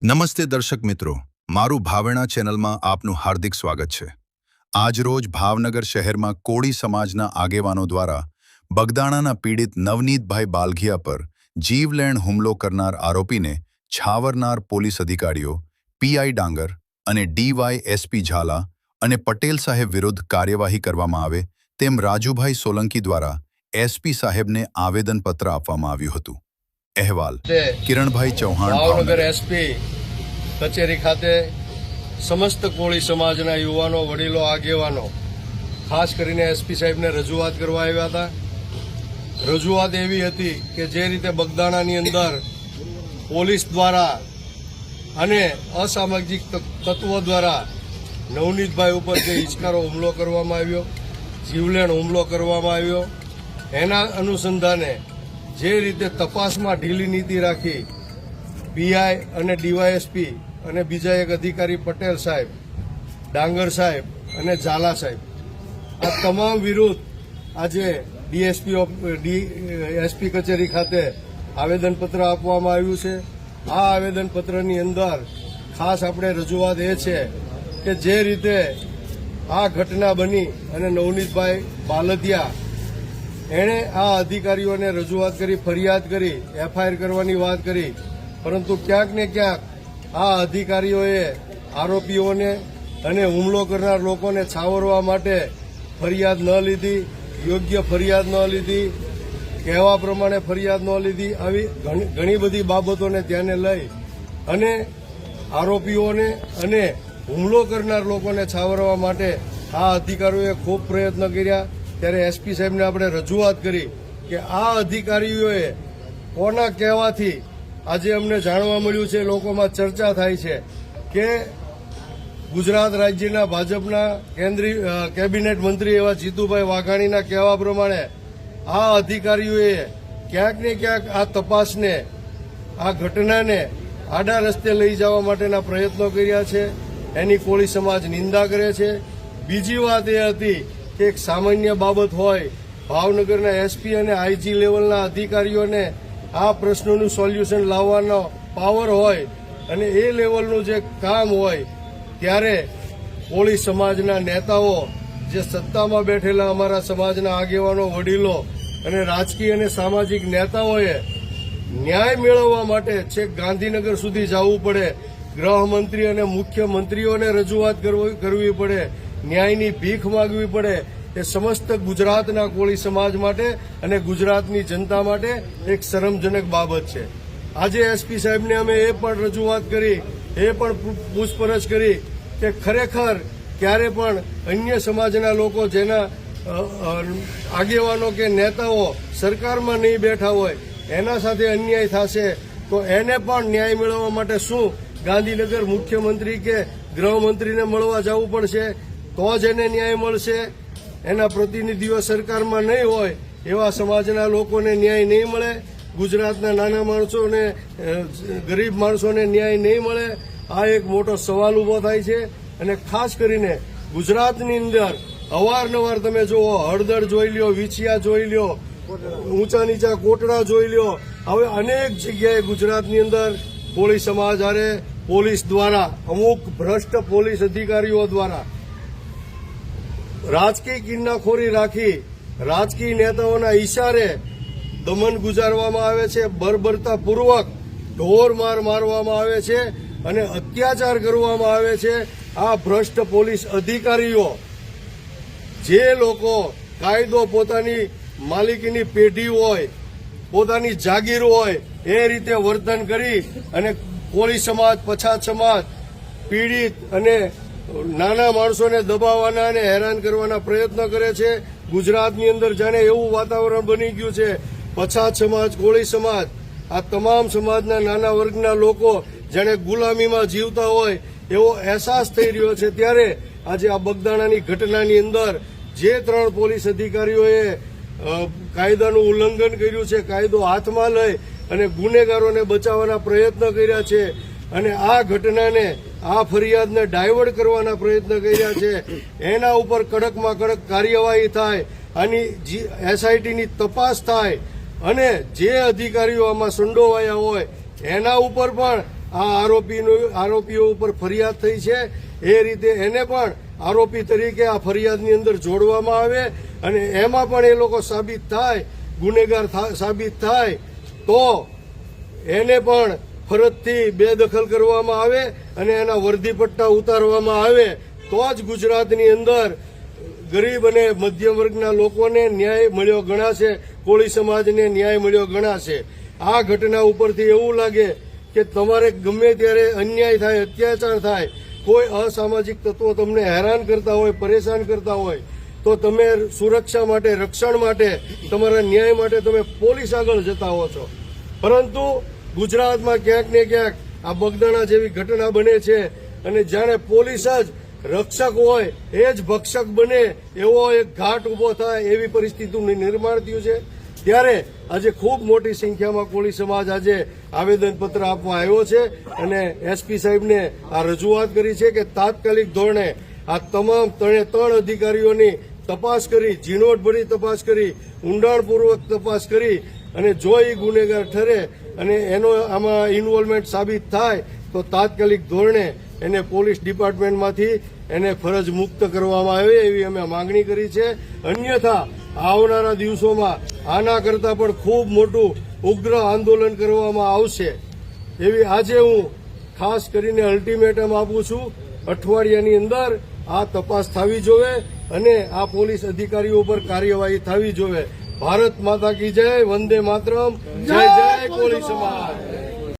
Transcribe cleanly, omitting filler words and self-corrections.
નમસ્તે દર્શક મિત્રો, મારું ભાવેણા ચેનલમાં આપનું હાર્દિક સ્વાગત છે। આજરોજ ભાવનગર શહેરમાં કોળી સમાજના આગેવાનો દ્વારા બગદાણાના પીડિત નવનીતભાઈ બાલઘિયા પર જીવલેણ હુમલો કરનાર આરોપીને છાવરનાર પોલીસ અધિકારીઓ પીઆઈ ડાંગર અને ડીવાયએસપી ઝાલા અને પટેલ સાહેબ વિરુદ્ધ કાર્યવાહી કરવામાં આવે તેમ રાજુભાઈ સોલંકી દ્વારા એસપી સાહેબને આવેદનપત્ર આપવામાં આવ્યું હતું। અહેવાલ કિરણભાઈ ચૌહાણ, ભાવનગર એસપી કચેરી ખાતે સમસ્ત કોળી સમાજના યુવાનો, વડીલો, આગેવાનો ખાસ કરીને એસપી સાહેબને રજૂઆત કરવા આવ્યા હતા। રજૂઆત એવી હતી કે જે રીતે બગદાણાની અંદર પોલીસ દ્વારા અને અસામાજિક તત્વો દ્વારા નવનીતભાઈ ઉપર જે હિચકારો હુમલો કરવામાં આવ્યો, જીવલેણ હુમલો કરવામાં આવ્યો, એના અનુસંધાને જે રીતે તપાસમાં ઢીલી નીતિ રાખી પીઆઈ અને ડીવાયએસપી અને બીજા એક અધિકારી પટેલ સાહેબ, ડાંગર સાહેબ અને ઝાલા સાહેબ, આ તમામ વિરુદ્ધ આજે એસપી કચેરી ખાતે આવેદનપત્ર આપવામાં આવ્યું છે। આ આવેદનપત્રની અંદર ખાસ આપણે રજૂઆત એ છે કે જે રીતે આ ઘટના બની અને નવનીતભાઈ બાલધિયા એણે આ અધિકારીઓને રજૂઆત કરી, ફરિયાદ કરી, એફઆઈઆર કરવાની વાત કરી, પરંતુ ક્યાંક ને ક્યાંક આ અધિકારીઓએ આરોપીઓને અને હુમલો કરનાર લોકોને છાવરવા માટે ફરિયાદ ન લીધી, યોગ્ય ફરિયાદ ન લીધી, કહેવા પ્રમાણે ફરિયાદ ન લીધી। આવી ઘણી બધી બાબતોને ધ્યાને લઈ અને આરોપીઓને અને હુમલો કરનાર લોકોને છાવરવા માટે આ અધિકારીઓએ ખૂબ પ્રયત્ન કર્યા। ત્યારે એસપી સાહેબને આપણે રજૂઆત કરી કે આ અધિકારીઓએ કોના કહેવાથી આજે અમને જાણવા મળ્યું છે, લોકોમાં ચર્ચા થાય છે કે ગુજરાત રાજ્યના ભાજપના કેબિનેટ મંત્રી એવા જીતુભાઈ વાઘાણીના કહેવા પ્રમાણે આ અધિકારીઓએ ક્યાંક ને ક્યાંક આ તપાસને, આ ઘટનાને આડા રસ્તે લઈ જવા માટેના પ્રયત્નો કર્યા છે। એની કોળી સમાજ નિંદા કરે છે। બીજી વાત એ હતી કે એક સામાન્ય બાબત હોય, ભાવનગરના એસપી અને આઈજી લેવલના અધિકારીઓને આ પ્રશ્નોનું સોલ્યુશન લાવવાનો પાવર હોય અને એ લેવલનું જે કામ હોય, ત્યારે કોળી સમાજના નેતાઓ, જે સત્તામાં બેઠેલા અમારા સમાજના આગેવાનો, વડીલો અને રાજકીય અને સામાજિક નેતાઓએ ન્યાય મેળવવા માટે છેક ગાંધીનગર સુધી જવું પડે, ગૃહમંત્રી અને મુખ્યમંત્રીઓને રજૂઆત કરવી પડે, ન્યાયની ભીખ માંગવી પડે, એ સમસ્ત ગુજરાતના કોળી સમાજ માટે અને ગુજરાતની જનતા માટે એક શરમજનક બાબત છે। આજે એસપી સાહેબને અમે એ પણ રજૂઆત કરી, એ પણ પૂછપરછ કરી કે ખરેખર ક્યારે પણ અન્ય સમાજના લોકો, જેના આગેવાનો કે નેતાઓ સરકારમાં નહીં બેઠા હોય, એના સાથે અન્યાય થશે તો એને પણ ન્યાય મેળવવા માટે શું ગાંધીનગર મુખ્યમંત્રી કે ગૃહમંત્રીને મળવા જવું પડશે તો જ એને ન્યાય મળશે? એના પ્રતિનિધિઓ સરકારમાં નહીં હોય એવા સમાજના લોકોને ન્યાય નહીં મળે, ગુજરાતના નાના માણસોને, ગરીબ માણસોને ન્યાય નહીં મળે? આ એક મોટો સવાલ ઉભો થાય છે। અને ખાસ કરીને ગુજરાતની અંદર અવારનવાર તમે જુઓ, હળદર જોઈ લ્યો, વિછિયા જોઈ લ્યો, ઊંચા નીચા કોટડા જોઈ લ્યો, હવે અનેક જગ્યાએ ગુજરાતની અંદર કોળી સમાજ હારે પોલીસ દ્વારા, અમુક ભ્રષ્ટ પોલીસ અધિકારીઓ દ્વારા રાજકીય કિન્નાખોરી રાખી, રાજકીય નેતાઓના ઈશારે દમન ગુજારવામાં આવે છે, બર્બરતાપૂર્વક ઢોર મારવામાં આવે છે અને અત્યાચાર કરવામાં આવે છે। આ ભ્રષ્ટ પોલીસ અધિકારીઓ, જે લોકો કાયદો પોતાની માલિકીની પેઢી હોય, પોતાની જાગીર હોય, એ રીતે વર્તન કરી અને કોળી સમાજ, પછાત સમાજ, પીડિત અને નાના માણસોને દબાવવાના અને હેરાન કરવાના પ્રયત્ન કરે છે। ગુજરાતની અંદર જાણે એવું વાતાવરણ બની ગયું છે, પછાત સમાજ, કોળી સમાજ, આ તમામ સમાજના નાના વર્ગના લોકો જાણે ગુલામીમાં જીવતા હોય એવો અહેસાસ થઈ રહ્યો છે। ત્યારે આજે આ બગદાણાની ઘટનાની અંદર જે 3 પોલીસ અધિકારીઓએ કાયદાનું ઉલ્લંઘન કર્યું છે, કાયદો હાથમાં લઈ અને ગુનેગારોને બચાવવાના પ્રયત્ન કર્યા છે અને આ ઘટનાને, આ ફરિયાદને ડાયવર્ટ કરવાના પ્રયત્ન કર્યા છે, એના ઉપર કડકમાં કડક કાર્યવાહી થાય, આની એસઆઈટીની તપાસ થાય અને જે અધિકારીઓ આમાં સંડોવાયા હોય એના ઉપર પણ આ આરોપીઓ ઉપર ફરિયાદ થઈ છે એ રીતે એને પણ આરોપી તરીકે આ ફરિયાદની અંદર જોડવામાં આવે અને એમાં પણ એ લોકો સાબિત થાય, ગુનેગાર સાબિત થાય તો એને પણ ફરજથી બેદખલ કરવામાં આવે અને એના વર્દી પટ્ટા ઉતારવામાં આવે તો જ ગુજરાતની અંદર ગરીબ અને મધ્યમ વર્ગના લોકોને ન્યાય મળ્યો ગણાશે, કોળી સમાજને ન્યાય મળ્યો ગણાશે. આ ઘટના ઉપરથી એવું લાગે કે તમારે ગમે ત્યારે અન્યાય થાય, અત્યાચાર થાય, કોઈ અસામાજિક તત્વો તમને હેરાન કરતા હોય, પરેશાન કરતા હોય તો તમે સુરક્ષા માટે, રક્ષણ માટે, તમારા ન્યાય માટે તમે પોલીસ આગળ જતા હો છો. પરંતુ ગુજરાતમાં ક્યાંક ને ક્યાંક આ બગદાણા જેવી ઘટના બને છે અને જાણે પોલીસ જ રક્ષક હોય એ જ ભક્ષક બને એવો એક ઘાટ ઉભો થાય એવી પરિસ્થિતિનું નિર્માણ થયું છે. ત્યારે આજે ખૂબ મોટી સંખ્યામાં કોળી સમાજ આજે આવેદનપત્ર આપવા આવ્યો છે અને એસપી સાહેબને આ રજૂઆત કરી છે કે તાત્કાલિક ધોરણે આ તમામ ત્રણ અધિકારીઓની તપાસ કરી, ઝીણવટભરી તપાસ કરી, ઊંડાણપૂર્વક તપાસ કરી અને જો એ ગુનેગાર ઠરે અને એનો આમાં ઇન્વોલ્વમેન્ટ સાબિત થાય તો તાત્કાલિક ધોરણે એને પોલીસ ડિપાર્ટમેન્ટમાંથી એને ફરજ મુક્ત કરવામાં આવે એવી અમે માંગણી કરી છે. અન્યથા આવનારા દિવસોમાં આના કરતાં પણ ખૂબ મોટું ઉગ્ર આંદોલન કરવામાં આવશે એવી આજે હું ખાસ કરીને અલ્ટિમેટમ આપું છું. અઠવાડિયાની અંદર આ તપાસ થવી જોઈએ અને આ પોલીસ અધિકારીઓ પર કાર્યવાહી થવી જોઈએ. ભારત માતા કી જય, વંદે માતરમ, જય જય કોળી સમાજ.